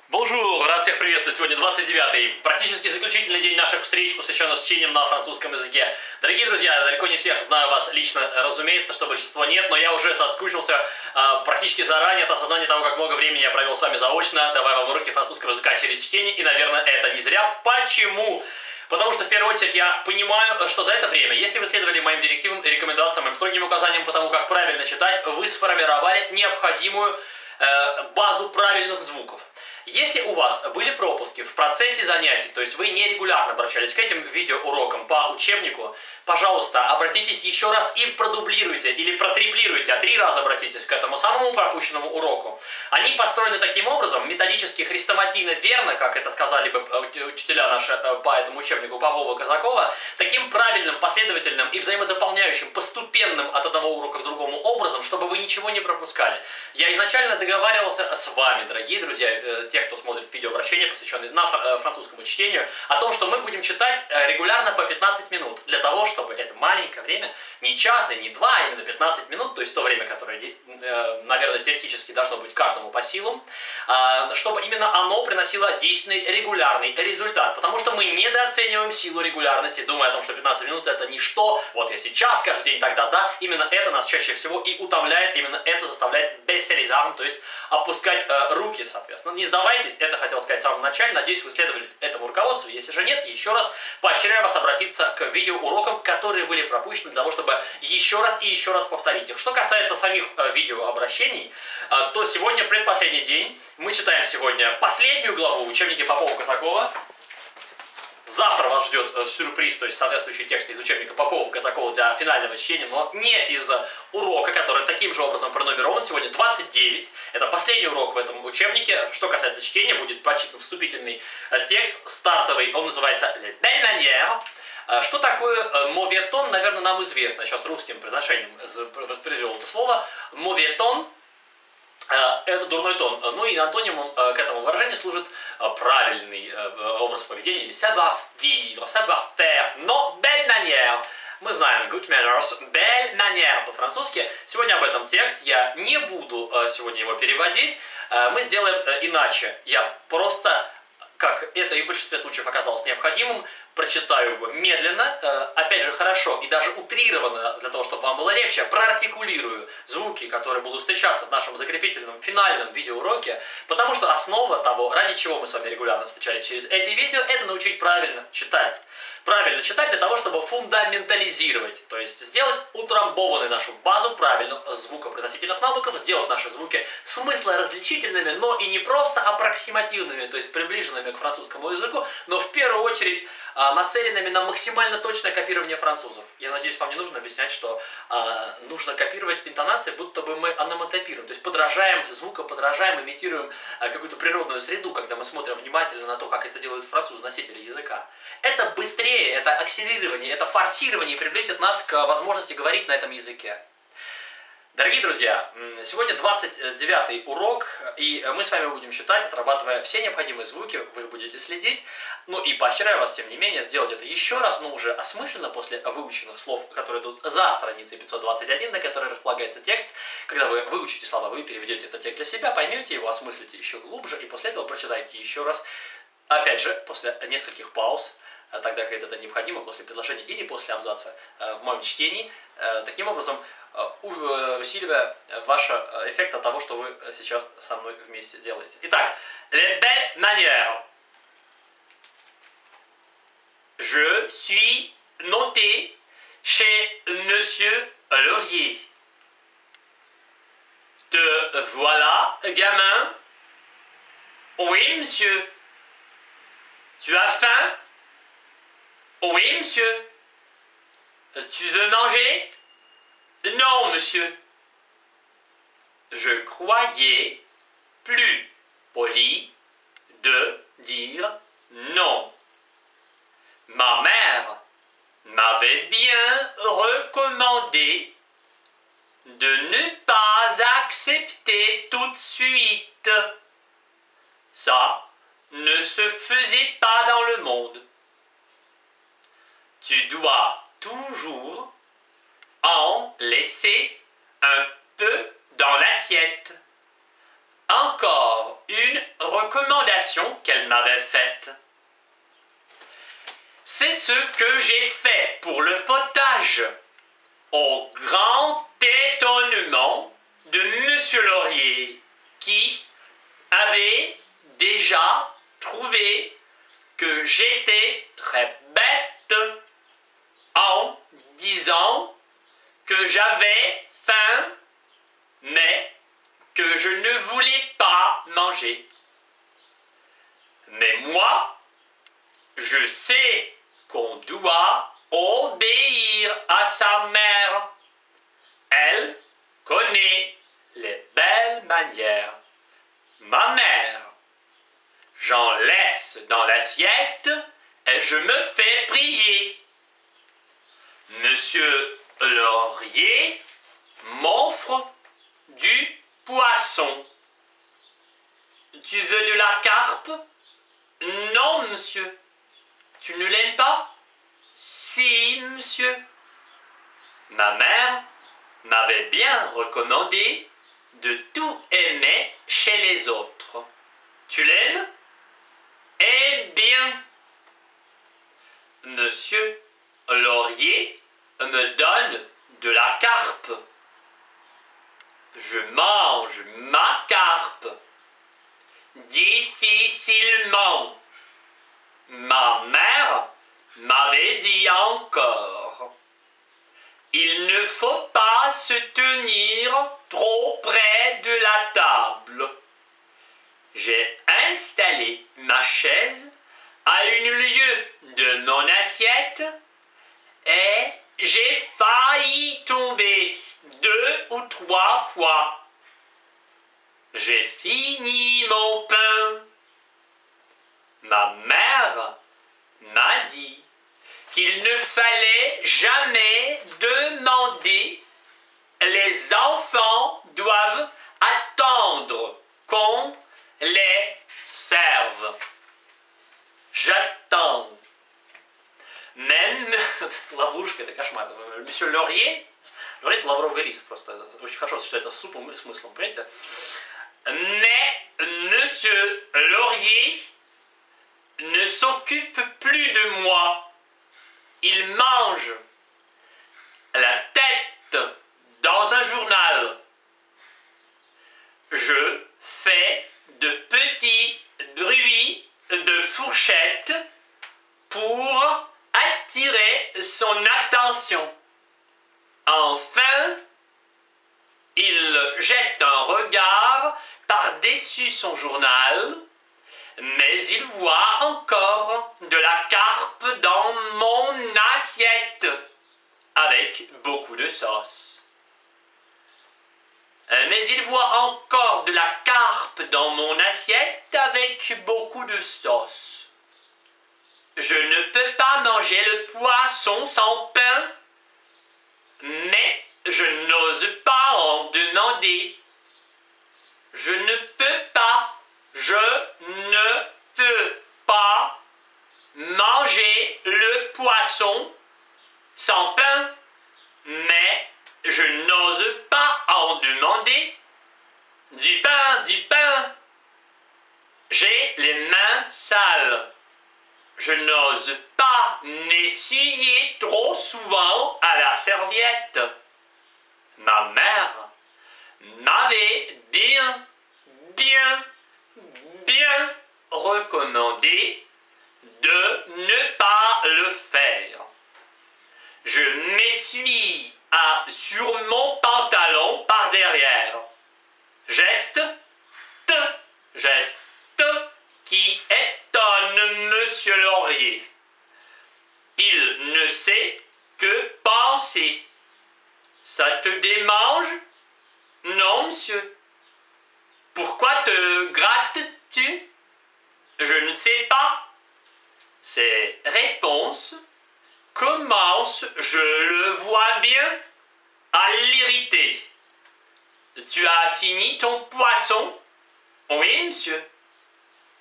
Бонжур! Рад всех приветствовать. Сегодня 29-й, практически заключительный день наших встреч, посвященных чтениям на французском языке. Дорогие друзья, далеко не всех знаю вас лично, разумеется, что большинство нет, но я уже соскучился практически заранее от осознания того, как много времени я провел с вами заочно, давая вам уроки французского языка через чтение, и, наверное, это не зря. Почему? Потому что, в первую очередь, я понимаю, что за это время, если вы следовали моим директивам и рекомендациям, моим строгим указаниям по тому, как правильно читать, вы сформировали необходимую базу правильных звуков. Если у вас были пропуски в процессе занятий, то есть вы нерегулярно обращались к этим видеоурокам по учебнику, пожалуйста, обратитесь еще раз и продублируйте или протриплируйте, а 3 раза обратитесь к этому самому пропущенному уроку. Они построены таким образом, методически, хрестоматийно верно, как это сказали бы учителя наши по этому учебнику Попова-Казакова, таким правильным, последовательным и взаимодополняющим, постепенным от одного урока к другому образом, чтобы вы ничего не пропускали. Я изначально договаривался с вами, дорогие друзья, те, кто смотрит видеообращения, посвященные французскому чтению, о том, что мы будем читать регулярно по 15 минут, для того, чтобы это маленькое время, не час и не 2, а именно 15 минут, то есть то время, которое, наверное, теоретически должно быть каждому по силам, чтобы именно оно приносило действенный регулярный результат, потому что мы недооцениваем силу регулярности, думая о том, что 15 минут это ничто, вот я сейчас каждый день тогда, да, именно это нас чаще всего и утомляет, именно это заставляет бессеризарм, то есть опускать руки, соответственно. Не сдавайтесь, это хотел сказать в самом начале, надеюсь, вы следовали этому руководству, если же нет, еще раз поощряю вас обратиться к видеоурокам, которые были пропущены, для того, чтобы еще раз и еще раз повторить их. Что касается самих видеообращений, то сегодня предпоследний день, мы читаем сегодня последнюю главу в учебнике Попова-Казакова. Завтра вас ждет сюрприз, то есть соответствующий текст из учебника Попова-Казакова для финального чтения, но не из урока, который таким же образом пронумерован. Сегодня 29. Это последний урок в этом учебнике. Что касается чтения, будет прочитан вступительный текст, стартовый, он называется «Les belles manières». Что такое mauvais ton, наверное, нам известно. Я сейчас русским произношением воспроизвел это слово. Mauvais ton — это дурной тон. Ну и антонимом к этому выражению служит правильный образ поведения, или savoir-vivre, savoir-faire, но belle manière. Мы знаем good manners, belle manière по-французски. Сегодня об этом текст. Я не буду сегодня его переводить. Мы сделаем иначе. Я просто, как это и в большинстве случаев оказалось необходимым, прочитаю его медленно, опять же хорошо и даже утрированно, для того, чтобы вам было легче, проартикулирую звуки, которые будут встречаться в нашем закрепительном финальном видеоуроке, потому что основа того, ради чего мы с вами регулярно встречались через эти видео, это научить правильно читать. Правильно читать для того, чтобы фундаментализировать, то есть сделать утрамбованной нашу базу правильных звукопроизносительных навыков, сделать наши звуки смыслоразличительными, но и не просто аппроксимативными, то есть приближенными к французскому языку, но в первую очередь нацеленными на максимально точное копирование французов. Я надеюсь, вам не нужно объяснять, что нужно копировать интонации, будто бы мы ономотопируем, то есть подражаем, звукоподражаем, имитируем какую-то природную среду, когда мы смотрим внимательно на то, как это делают французы, носители языка. Это быстрее, это акселерирование, это форсирование приблизит нас к возможности говорить на этом языке. Дорогие друзья, сегодня 29-й урок, и мы с вами будем читать, отрабатывая все необходимые звуки, вы будете следить. Ну и поощряю вас, тем не менее, сделать это еще раз, но уже осмысленно, после выученных слов, которые идут за страницей 521, на которой располагается текст. Когда вы выучите слова, вы переведете этот текст для себя, поймете его, осмыслите еще глубже, и после этого прочитайте еще раз, опять же, после нескольких пауз, тогда, когда это необходимо, после предложения или после абзаца в моем чтении. Таким образом, усиливая ваш эффект от того, что вы сейчас со мной вместе делаете. Итак, les belles manières. Je suis noté chez Monsieur Laurier. Te voilà, gamin? Oui, monsieur. Tu as faim? Oui, monsieur. Tu veux manger? Non, monsieur. Je croyais plus poli de dire non. Ma mère m'avait bien recommandé de ne pas accepter tout de suite. Ça ne se faisait pas dans le monde. Tu dois toujours en laisser un peu dans l'assiette encore une recommandation qu'elle m'avait faite. C'est ce que j'ai fait pour le potage, au grand étonnement de Monsieur Laurier, qui avait déjà trouvé que j'étais très bête en disant que j'avais faim, mais que je ne voulais pas manger. Mais moi, je sais qu'on doit obéir à sa mère. Elle connaît les belles manières. Ma mère, j'en laisse dans l'assiette et je me fais prier. Monsieur Laurier m'offre du poisson. Tu veux de la carpe? Non, monsieur. Tu ne l'aimes pas? Si, monsieur. Ma mère m'avait bien recommandé de tout aimer chez les autres. Tu l'aimes? Eh bien, Monsieur Laurier me donne de la carpe. Je mange ma carpe difficilement. Ma mère m'avait dit encore: il ne faut pas se tenir trop près de la table. J'ai installé ma chaise à une lieue de mon assiette et j'ai failli tomber 2 ou 3 fois. J'ai fini mon pain. Ma mère m'a dit qu'il ne fallait jamais demander. Les enfants doivent attendre qu'on les serve. J'attends. Même... Ловушка, это кошмар. Monsieur Laurier, говорит лавровый лист просто. Очень хорошо сочетается с супом и смыслом, понимаете? Mais Monsieur Laurier ne s'occupe plus de moi. Il mange la tête dans un journal. Je fais de petits bruits de fourchette pour attirer son attention. Enfin, il jette un regard par-dessus son journal, mais il voit encore de la carpe dans mon assiette, avec beaucoup de sauce. Mais il voit encore de la carpe dans mon assiette avec beaucoup de sauce. Je ne peux pas manger le poisson sans pain, mais je n'ose pas en demander. Je ne peux pas manger le poisson sans pain, mais je n'ose pas en demander. Du pain, du pain. J'ai les mains sales. Je n'ose pas m'essuyer trop souvent à la serviette. Ma mère m'avait bien recommandé de ne pas le faire. Je m'essuie sur mon pantalon par derrière. Geste qui étonne Monsieur Laurier. Il ne sait que penser. Ça te démange? Non, monsieur. Pourquoi te grattes-tu? Je ne sais pas. Ces réponses commencent, je le vois bien, à l'irriter. Tu as fini ton poisson? Oui, monsieur.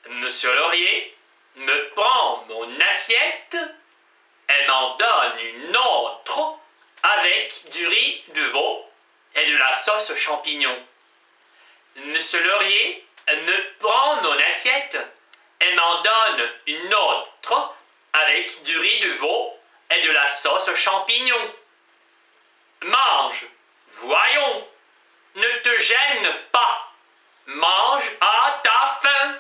Monsieur Laurier me prend mon assiette et m'en donne une autre avec du riz de veau et de la sauce champignon. Monsieur Laurier me prend mon assiette et m'en donne une autre avec du riz de veau et de la sauce champignon. Mange, voyons, ne te gêne pas, mange à ta faim,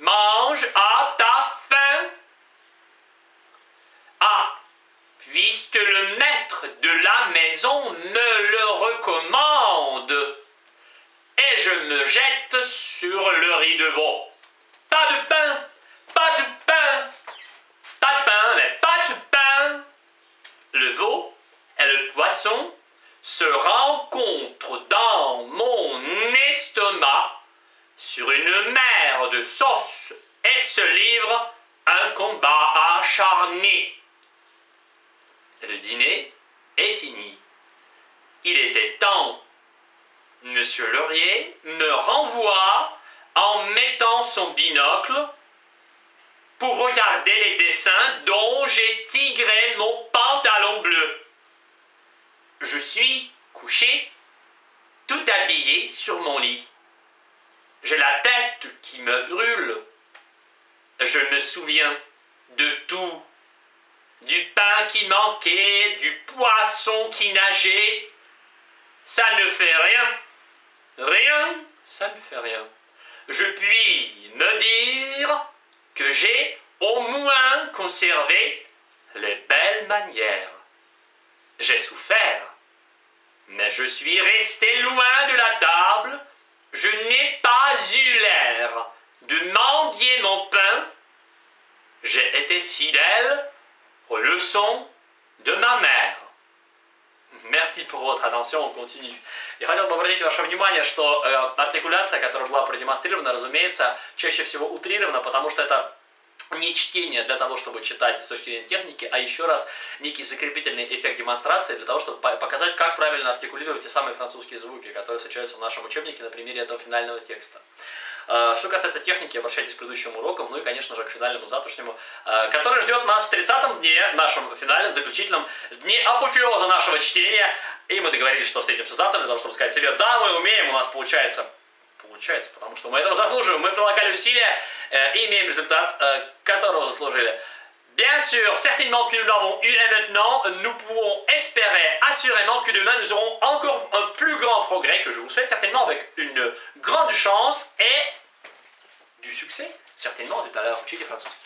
mange à ta faim. Ah, puisque le maître de la maison me le recommande, et je me jette sur le riz de veau. Pas de pain, pas de pain, pas de pain, mais pas de pain. Le veau et le poisson se rencontrent dans mon estomac sur une mer de sauce et se livrent un combat acharné. Le dîner est fini. Il était temps. Monsieur Laurier me renvoie en mettant son binocle pour regarder les dessins dont j'ai tigré mon pantalon bleu. Je suis couché, tout habillé sur mon lit. J'ai la tête qui me brûle. Je me souviens de tout. Du pain qui manquait, du poisson qui nageait. Ça ne fait rien. Rien, ça ne fait rien. Je puis me dire que j'ai au moins conservé les belles manières. J'ai souffert, mais je suis resté loin de la table. Je n'ai pas eu l'air de mendier mon pain. J'ai été fidèle aux leçons de ma mère. Merci pour votre attention, on continue. Я хотел бы обратить ваше внимание, что артикуляция, которая была продемонстрирована, разумеется, чаще всего утрирована, потому что это не чтение для того, чтобы читать с точки зрения техники, а еще раз некий закрепительный эффект демонстрации для того, чтобы показать, как правильно артикулировать те самые французские звуки, которые встречаются в нашем учебнике на примере этого финального текста. Что касается техники, обращайтесь к предыдущим урокам, ну и, конечно же, к финальному завтрашнему, который ждет нас в 30-м дне, нашем финальном, заключительном дне апофеоза нашего чтения. И мы договорились, что встретимся завтра для того, чтобы сказать себе, да, мы умеем, у нас получается, потому что мы этого заслуживаем, мы прилагали усилия и имеем результат, которого заслужили. Bien sûr, certainement que nous l'avons eu et maintenant, nous pouvons espérer assurément que demain nous aurons encore un plus grand progrès, que je vous souhaite certainement avec une grande chance et du succès, certainement tout à l'heure. Учите французский.